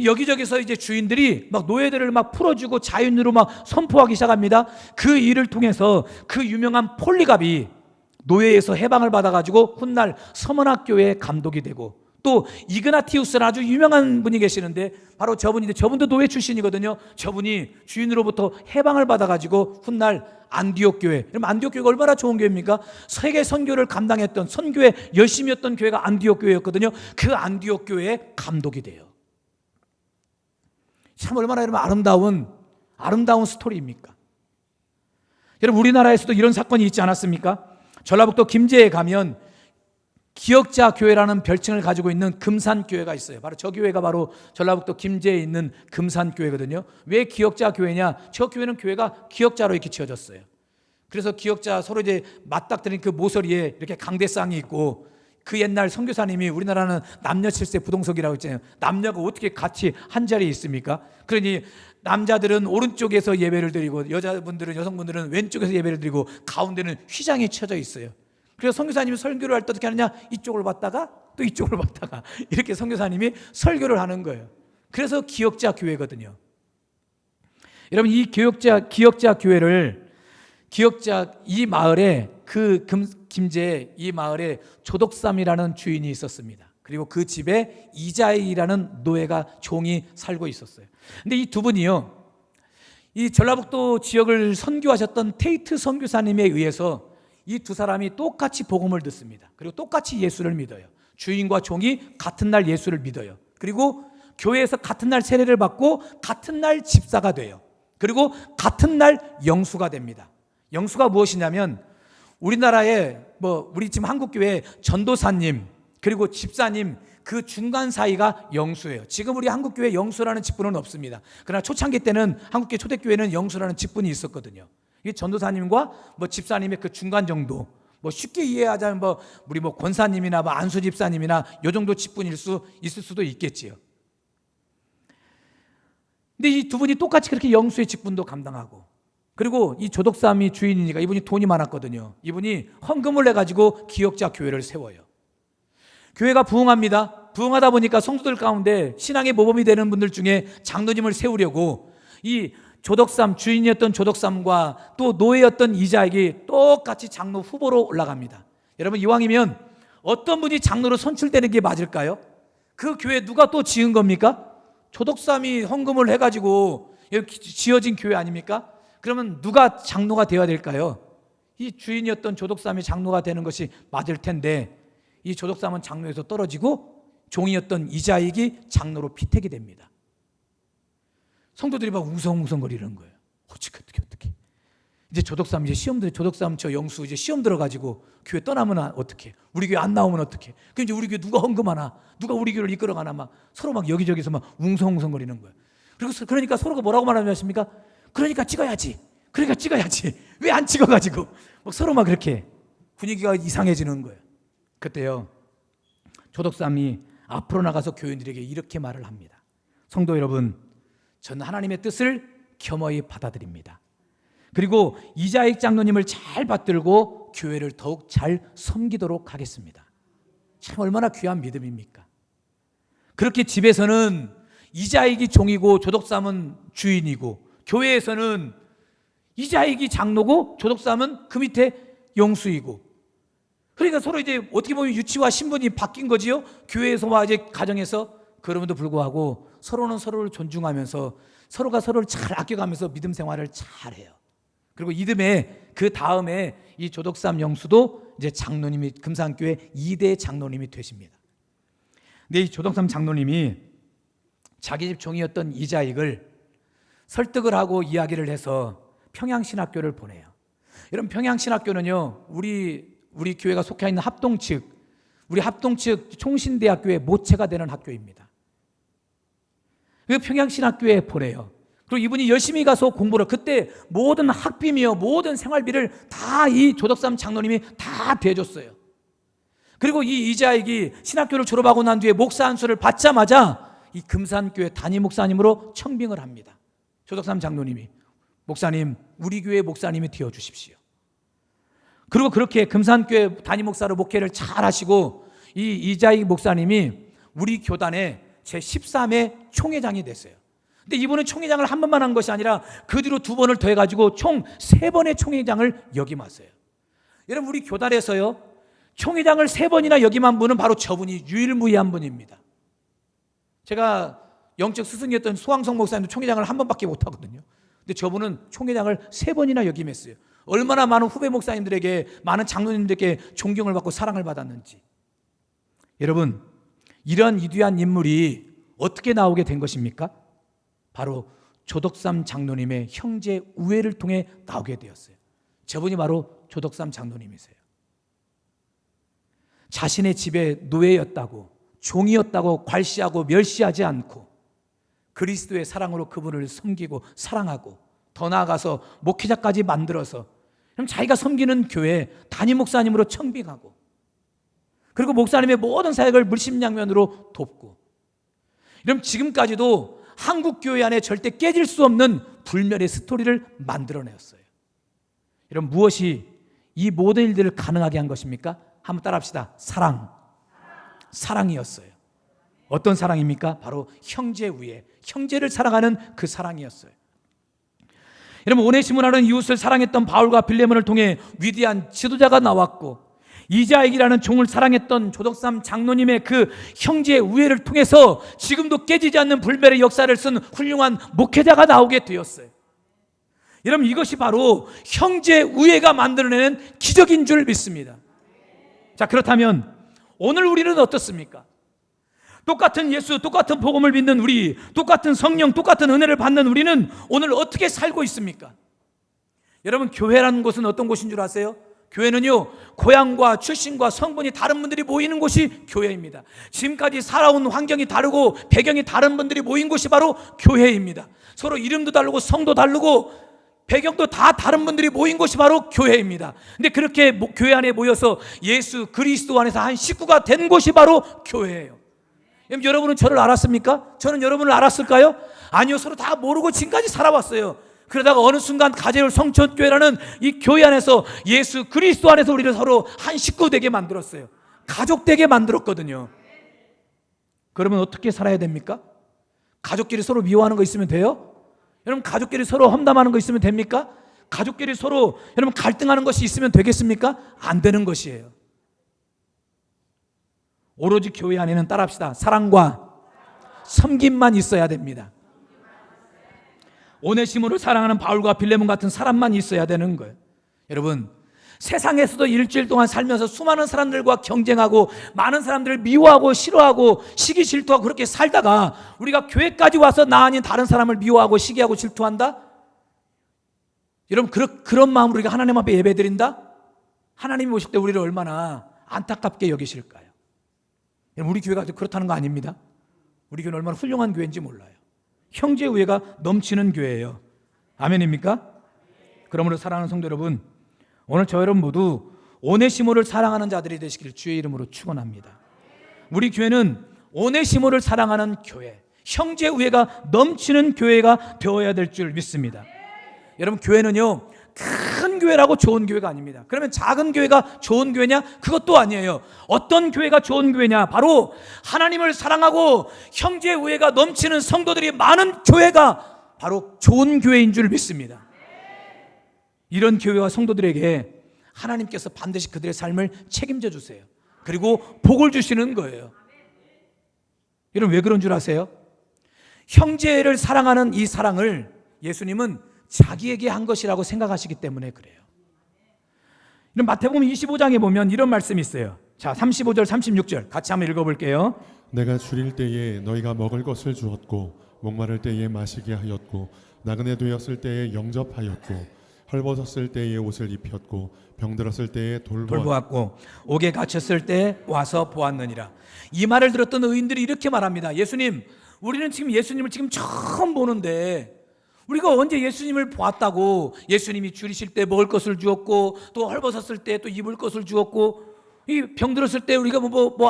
Speaker 2: 여기저기서 이제 주인들이 막 노예들을 막 풀어주고 자연으로 막 선포하기 시작합니다. 그 일을 통해서 그 유명한 폴리갑이 노예에서 해방을 받아가지고 훗날 서문학교의 감독이 되고, 또 이그나티우스라는 아주 유명한 분이 계시는데 바로 저분인데, 저분도 노예 출신이거든요. 저분이 주인으로부터 해방을 받아가지고 훗날 안디옥 교회, 그럼 안디옥 교회가 얼마나 좋은 교회입니까? 세계 선교를 감당했던, 선교에 열심히 했던 교회가 안디옥 교회였거든요. 그 안디옥 교회의 감독이 돼요. 참 얼마나 여러분 아름다운 스토리입니까? 여러분, 우리나라에서도 이런 사건이 있지 않았습니까? 전라북도 김제에 가면 기역자 교회라는 별칭을 가지고 있는 금산교회가 있어요. 바로 저 교회가 바로 전라북도 김제에 있는 금산교회거든요. 왜 기역자 교회냐? 저 교회는 교회가 기역자로 이렇게 지어졌어요. 그래서 기역자 서로 이제 맞닥뜨린 그 모서리에 이렇게 강대상이 있고, 그 옛날 선교사님이 우리나라는 남녀 7세 부동석이라고 했잖아요. 남녀가 어떻게 같이 한 자리에 있습니까? 그러니 남자들은 오른쪽에서 예배를 드리고 여성분들은 왼쪽에서 예배를 드리고 가운데는 휘장이 쳐져 있어요. 그래서 선교사님이 설교를 할 때 어떻게 하느냐? 이쪽을 봤다가 또 이쪽을 봤다가 이렇게 선교사님이 설교를 하는 거예요. 그래서 기역자 교회거든요. 여러분, 이 기역자 교회를, 기역자 이 마을에, 그 김제에 이 마을에 조덕삼이라는 주인이 있었습니다. 그리고 그 집에 이자익이라는 노예가 종이 살고 있었어요. 근데 이 두 분이요, 이 전라북도 지역을 선교하셨던 테이트 선교사님에 의해서 이 두 사람이 똑같이 복음을 듣습니다. 그리고 똑같이 예수를 믿어요. 주인과 종이 같은 날 예수를 믿어요. 그리고 교회에서 같은 날 세례를 받고 같은 날 집사가 돼요. 그리고 같은 날 영수가 됩니다. 영수가 무엇이냐면, 우리나라에 우리 지금 한국교회 전도사님 그리고 집사님 그 중간 사이가 영수예요. 지금 우리 한국교회 영수라는 직분은 없습니다. 그러나 초창기 때는 한국교회 초대교회는 영수라는 직분이 있었거든요. 이 전도사님과 집사님의 그 중간 정도, 쉽게 이해하자면 우리 권사님이나 안수 집사님이나 요 정도 직분일 수 있을 수도 있겠지요. 근데 이 두 분이 똑같이 그렇게 영수의 직분도 감당하고, 그리고 이 조덕삼이 주인이니까 이분이 돈이 많았거든요. 이분이 헌금을 내가지고 기역자 교회를 세워요. 교회가 부흥합니다. 부흥하다 보니까 성도들 가운데 신앙의 모범이 되는 분들 중에 장로님을 세우려고 이 조덕삼, 주인이었던 조덕삼과 또 노예였던 이자익이 똑같이 장로 후보로 올라갑니다. 여러분, 이왕이면 어떤 분이 장로로 선출되는 게 맞을까요? 그 교회 누가 또 지은 겁니까? 조덕삼이 헌금을 해가지고 지어진 교회 아닙니까? 그러면 누가 장로가 되어야 될까요? 이 주인이었던 조덕삼이 장로가 되는 것이 맞을 텐데, 이 조덕삼은 장로에서 떨어지고 종이었던 이자익이 장로로 피택이 됩니다. 성도들이 막 웅성웅성거리는 거예요. 어떻게 이제 조덕삼 이제 조덕삼 저 영수 이제 시험 들어가지고 교회 떠나면 어떻게? 우리 교회 안 나오면 어떻게? 그럼 이제 우리 교회 누가 헌금하나? 누가 우리 교회를 이끌어가나? 막 서로 막 여기저기서 막 웅성웅성거리는 거예요. 그러니까 서로가 뭐라고 말하냐십니까? 그러니까 찍어야지. 왜 안 찍어가지고 서로 막 그렇게 분위기가 이상해지는 거예요. 그때요, 조덕삼이 앞으로 나가서 교인들에게 이렇게 말을 합니다. 성도 여러분, 저는 하나님의 뜻을 겸허히 받아들입니다. 그리고 이자익 장로님을 잘 받들고 교회를 더욱 잘 섬기도록 하겠습니다. 참 얼마나 귀한 믿음입니까? 그렇게 집에서는 이자익이 종이고 조덕삼은 주인이고, 교회에서는 이자익이 장로고 조덕삼은 그 밑에 영수이고, 그러니까 서로 이제 어떻게 보면 유치와 신분이 바뀐 거지요. 교회에서와 이제 가정에서. 그럼에도 불구하고 서로는 서로를 존중하면서 서로가 서로를 잘 아껴가면서 믿음 생활을 잘해요. 그리고 이듬해 그 다음에 이 조덕삼 영수도 이제 장로님이, 금산교회 2대 장로님이 되십니다. 근데 이 조덕삼 장로님이 자기 집 종이었던 이자익을 설득을 하고 이야기를 해서 평양신학교를 보내요. 여러분, 평양신학교는요, 우리 교회가 속해 있는 우리 합동 측 총신대학교의 모체가 되는 학교입니다. 그 평양신학교에 보내요. 그리고 이분이 열심히 가서 공부를, 그때 모든 학비며 모든 생활비를 다 이 조덕삼 장로님이 다 대줬어요. 그리고 이 이자익이 신학교를 졸업하고 난 뒤에 목사 안수를 받자마자 이 금산교회 담임 목사님으로 청빙을 합니다. 조덕삼 장로님이, 목사님, 우리 교회 목사님이 되어주십시오. 그리고 그렇게 금산교회 담임 목사로 목회를 잘 하시고 이 이자익 목사님이 우리 교단의 제13회 총회장이 됐어요. 근데 이분은 총회장을 한 번만 한 것이 아니라 그 뒤로 2번을 더해가지고 총 3번의 총회장을 역임하세요. 여러분, 우리 교단에서요, 총회장을 3번이나 역임한 분은 바로 저분이 유일무이한 분입니다. 제가 영적 스승이었던 소황성 목사님도 총회장을 한 번밖에 못하거든요. 근데 저분은 총회장을 3번이나 역임했어요. 얼마나 많은 후배 목사님들에게, 많은 장로님들에게 존경을 받고 사랑을 받았는지. 여러분, 이런 위대한 인물이 어떻게 나오게 된 것입니까? 바로 조덕삼 장로님의 형제 우애를 통해 나오게 되었어요. 저분이 바로 조덕삼 장로님이세요. 자신의 집에 노예였다고, 종이었다고 괄시하고 멸시하지 않고 그리스도의 사랑으로 그분을 섬기고 사랑하고, 더 나아가서 목회자까지 만들어서 자기가 섬기는 교회 담임 목사님으로 청빙하고, 그리고 목사님의 모든 사역을 물심양면으로 돕고, 이럼 지금까지도 한국 교회 안에 절대 깨질 수 없는 불멸의 스토리를 만들어내었어요. 여러분, 무엇이 이 모든 일들을 가능하게 한 것입니까? 한번 따라합시다. 사랑이었어요. 어떤 사랑입니까? 바로 형제 우애, 형제를 사랑하는 그 사랑이었어요. 여러분, 오네시모라는 이웃을 사랑했던 바울과 빌레몬을 통해 위대한 지도자가 나왔고, 이자익이라는 종을 사랑했던 조덕삼 장로님의 그 형제의 우애를 통해서 지금도 깨지지 않는 불멸의 역사를 쓴 훌륭한 목회자가 나오게 되었어요. 여러분, 이것이 바로 형제 우애가 만들어내는 기적인 줄 믿습니다. 자, 그렇다면 오늘 우리는 어떻습니까? 똑같은 예수, 똑같은 복음을 믿는 우리, 똑같은 성령, 똑같은 은혜를 받는 우리는 오늘 어떻게 살고 있습니까? 여러분, 교회라는 곳은 어떤 곳인 줄 아세요? 교회는요, 고향과 출신과 성분이 다른 분들이 모이는 곳이 교회입니다. 지금까지 살아온 환경이 다르고 배경이 다른 분들이 모인 곳이 바로 교회입니다. 서로 이름도 다르고 성도 다르고 배경도 다 다른 분들이 모인 곳이 바로 교회입니다. 근데 그렇게 교회 안에 모여서 예수 그리스도 안에서 한 식구가 된 곳이 바로 교회예요. 여러분은 저를 알았습니까? 저는 여러분을 알았을까요? 아니요, 서로 다 모르고 지금까지 살아왔어요. 그러다가 어느 순간 가재울 성천교회라는 이 교회 안에서 예수 그리스도 안에서 우리를 서로 한 식구 되게 만들었어요. 가족 되게 만들었거든요. 그러면 어떻게 살아야 됩니까? 가족끼리 서로 미워하는 거 있으면 돼요? 여러분, 가족끼리 서로 험담하는 거 있으면 됩니까? 가족끼리 서로 여러분 갈등하는 것이 있으면 되겠습니까? 안 되는 것이에요. 오로지 교회 안에는 따라합시다. 사랑과 섬김만 있어야 됩니다. 오네시모를 사랑하는 바울과 빌레몬 같은 사람만 있어야 되는 거예요. 여러분, 세상에서도 일주일 동안 살면서 수많은 사람들과 경쟁하고 많은 사람들을 미워하고 싫어하고 시기 질투하고 그렇게 살다가 우리가 교회까지 와서 나 아닌 다른 사람을 미워하고 시기하고 질투한다? 여러분, 그런 마음으로 우리가 하나님 앞에 예배드린다? 하나님이 오실 때 우리를 얼마나 안타깝게 여기실까요? 여러분, 우리 교회가 그렇다는 거 아닙니다. 우리 교회는 얼마나 훌륭한 교회인지 몰라요. 형제 우애가 넘치는 교회예요. 아멘입니까? 그러므로 사랑하는 성도 여러분, 오늘 저 여러분 모두 오네시모를 사랑하는 자들이 되시기를 주의 이름으로 축원합니다. 우리 교회는 오네시모를 사랑하는 교회, 형제 우애가 넘치는 교회가 되어야 될 줄 믿습니다. 여러분, 교회는요, 큰 교회라고 좋은 교회가 아닙니다. 그러면 작은 교회가 좋은 교회냐? 그것도 아니에요. 어떤 교회가 좋은 교회냐? 바로 하나님을 사랑하고 형제 우애가 넘치는 성도들이 많은 교회가 바로 좋은 교회인 줄 믿습니다. 이런 교회와 성도들에게 하나님께서 반드시 그들의 삶을 책임져 주세요. 그리고 복을 주시는 거예요. 여러분, 왜 그런 줄 아세요? 형제를 사랑하는 이 사랑을 예수님은 자기에게 한 것이라고 생각하시기 때문에 그래요. 이런 마태복음 25장에 보면 이런 말씀이 있어요. 자, 35절 36절 같이 한번 읽어볼게요.
Speaker 3: 내가 줄일 때에 너희가 먹을 것을 주었고 목마를 때에 마시게 하였고 나그네 되었을 때에 영접하였고 헐벗었을 때에 옷을 입혔고 병들었을 때에
Speaker 2: 돌보았고 옥에 갇혔을 때 와서 보았느니라. 이 말을 들었던 의인들이 이렇게 말합니다. 예수님, 우리는 지금 예수님을 지금 처음 보는데 우리가 언제 예수님을 보았다고 예수님이 줄이실 때 먹을 것을 주었고 또 헐벗었을 때 또 입을 것을 주었고 이 병들었을 때 우리가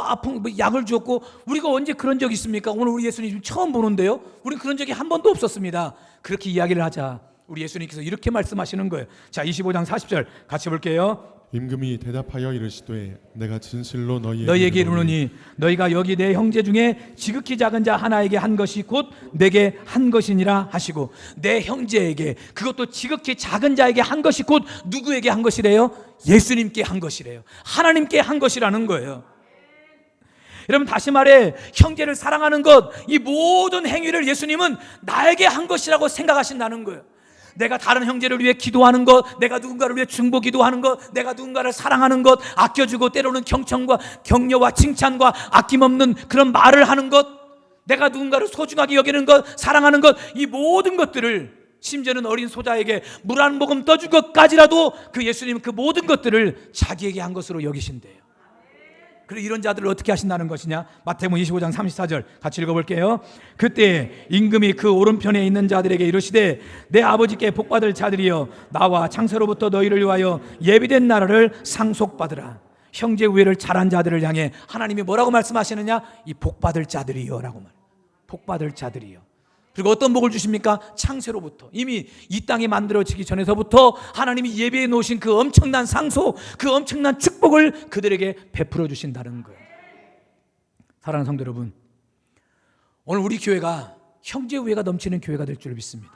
Speaker 2: 아픈 약을 주었고 우리가 언제 그런 적이 있습니까? 오늘 우리 예수님 처음 보는데요. 우리 그런 적이 한 번도 없었습니다. 그렇게 이야기를 하자 우리 예수님께서 이렇게 말씀하시는 거예요. 자, 25장 40절 같이 볼게요.
Speaker 3: 임금이 대답하여 이르시되 내가 진실로
Speaker 2: 너희에게 이르노니 너희가 여기 내 형제 중에 지극히 작은 자 하나에게 한 것이 곧 내게 한 것이니라 하시고, 내 형제에게, 그것도 지극히 작은 자에게 한 것이 곧 누구에게 한 것이래요? 예수님께 한 것이래요. 하나님께 한 것이라는 거예요. 여러분, 다시 말해 형제를 사랑하는 것, 이 모든 행위를 예수님은 나에게 한 것이라고 생각하신다는 거예요. 내가 다른 형제를 위해 기도하는 것, 내가 누군가를 위해 중보 기도하는 것, 내가 누군가를 사랑하는 것, 아껴주고 때로는 경청과 격려와 칭찬과 아낌없는 그런 말을 하는 것, 내가 누군가를 소중하게 여기는 것, 사랑하는 것, 이 모든 것들을, 심지어는 어린 소자에게 물 한 모금 떠준 것까지라도 그 예수님은 그 모든 것들을 자기에게 한 것으로 여기신대요. 그리고 이런 자들을 어떻게 하신다는 것이냐? 마태복음 25장 34절 같이 읽어볼게요. 그때 임금이 그 오른편에 있는 자들에게 이르시되 내 아버지께 복받을 자들이여 나와 창세로부터 너희를 위하여 예비된 나라를 상속받으라. 형제 우애를 잘한 자들을 향해 하나님이 뭐라고 말씀하시느냐? 이 복받을 자들이여 라고 말. 복받을 자들이여. 그리고 어떤 복을 주십니까? 창세로부터, 이미 이 땅이 만들어지기 전에서부터 하나님이 예비해 놓으신 그 엄청난 상속, 그 엄청난 축복을 그들에게 베풀어 주신다는 거예요. 사랑하는 성도 여러분, 오늘 우리 교회가 형제 우애가 넘치는 교회가 될 줄 믿습니다.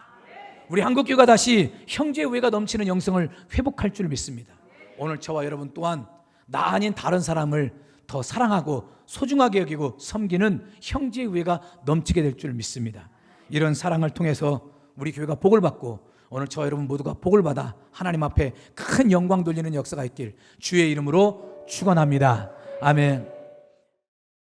Speaker 2: 우리 한국교회가 다시 형제 우애가 넘치는 영성을 회복할 줄 믿습니다. 오늘 저와 여러분 또한 나 아닌 다른 사람을 더 사랑하고 소중하게 여기고 섬기는 형제 우애가 넘치게 될 줄 믿습니다. 이런 사랑을 통해서 우리 교회가 복을 받고 오늘 저와 여러분 모두가 복을 받아 하나님 앞에 큰 영광 돌리는 역사가 있길 주의 이름으로 축원합니다. 아멘.